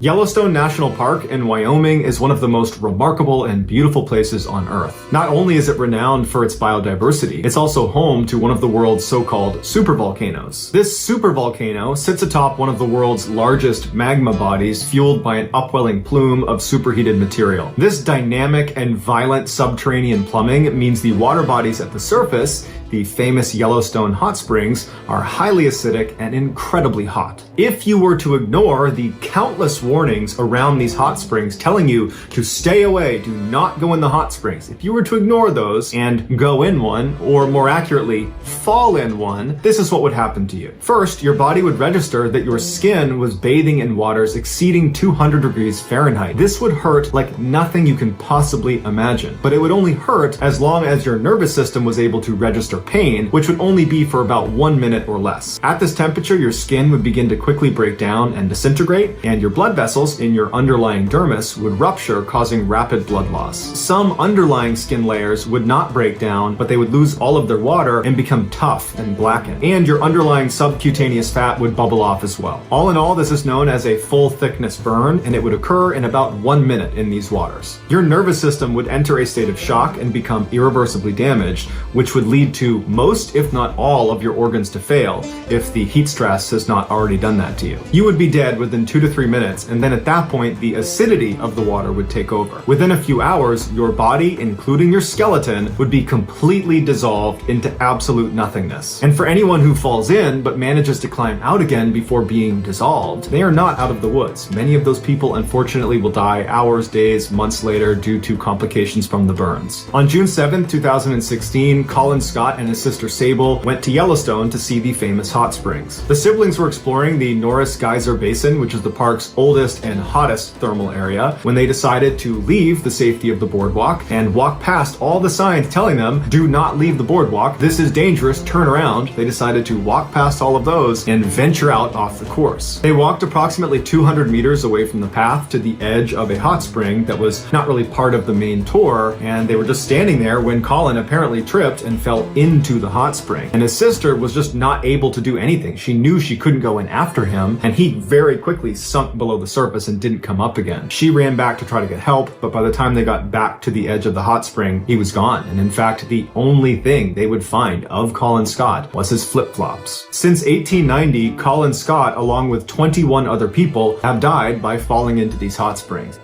Yellowstone National Park in Wyoming is one of the most remarkable and beautiful places on Earth. Not only is it renowned for its biodiversity, it's also home to one of the world's so-called supervolcanoes. This supervolcano sits atop one of the world's largest magma bodies fueled by an upwelling plume of superheated material. This dynamic and violent subterranean plumbing means the water bodies at the surface, the famous Yellowstone hot springs, are highly acidic and incredibly hot. If you were to ignore the countless warnings around these hot springs telling you to stay away, do not go in the hot springs, if you were to ignore those and go in one, or more accurately, fall in one, this is what would happen to you. First, your body would register that your skin was bathing in waters exceeding 200 degrees Fahrenheit. This would hurt like nothing you can possibly imagine, but it would only hurt as long as your nervous system was able to register pain, which would only be for about 1 minute or less. At this temperature, your skin would begin to quickly break down and disintegrate, and your blood vessels in your underlying dermis would rupture, causing rapid blood loss. Some underlying skin layers would not break down, but they would lose all of their water and become tough and blacken. And your underlying subcutaneous fat would bubble off as well. All in all, this is known as a full thickness burn, and it would occur in about 1 minute in these waters. Your nervous system would enter a state of shock and become irreversibly damaged, which would lead to most, if not all, of your organs to fail if the heat stress has not already done that to you. You would be dead within 2 to 3 minutes, and then at that point, the acidity of the water would take over. Within a few hours, your body, including your skeleton, would be completely dissolved into absolute nothingness. And for anyone who falls in but manages to climb out again before being dissolved, they are not out of the woods. Many of those people, unfortunately, will die hours, days, months later due to complications from the burns. On June 7th, 2016, Colin Scott and his sister Sable went to Yellowstone to see the famous hot springs. The siblings were exploring the Norris Geyser Basin, which is the park's oldest and hottest thermal area, when they decided to leave the safety of the boardwalk and walk past all the signs telling them, do not leave the boardwalk, this is dangerous, turn around. They decided to walk past all of those and venture out off the course. They walked approximately 200 meters away from the path to the edge of a hot spring that was not really part of the main tour, and they were just standing there when Colin apparently tripped and fell into the hot spring. And his sister was just not able to do anything. She knew she couldn't go in after him, and he very quickly sunk below the surface and didn't come up again. She ran back to try to get help, but by the time they got back to the edge of the hot spring, he was gone. And in fact, the only thing they would find of Colin Scott was his flip-flops. Since 1890, Colin Scott, along with 21 other people, have died by falling into these hot springs.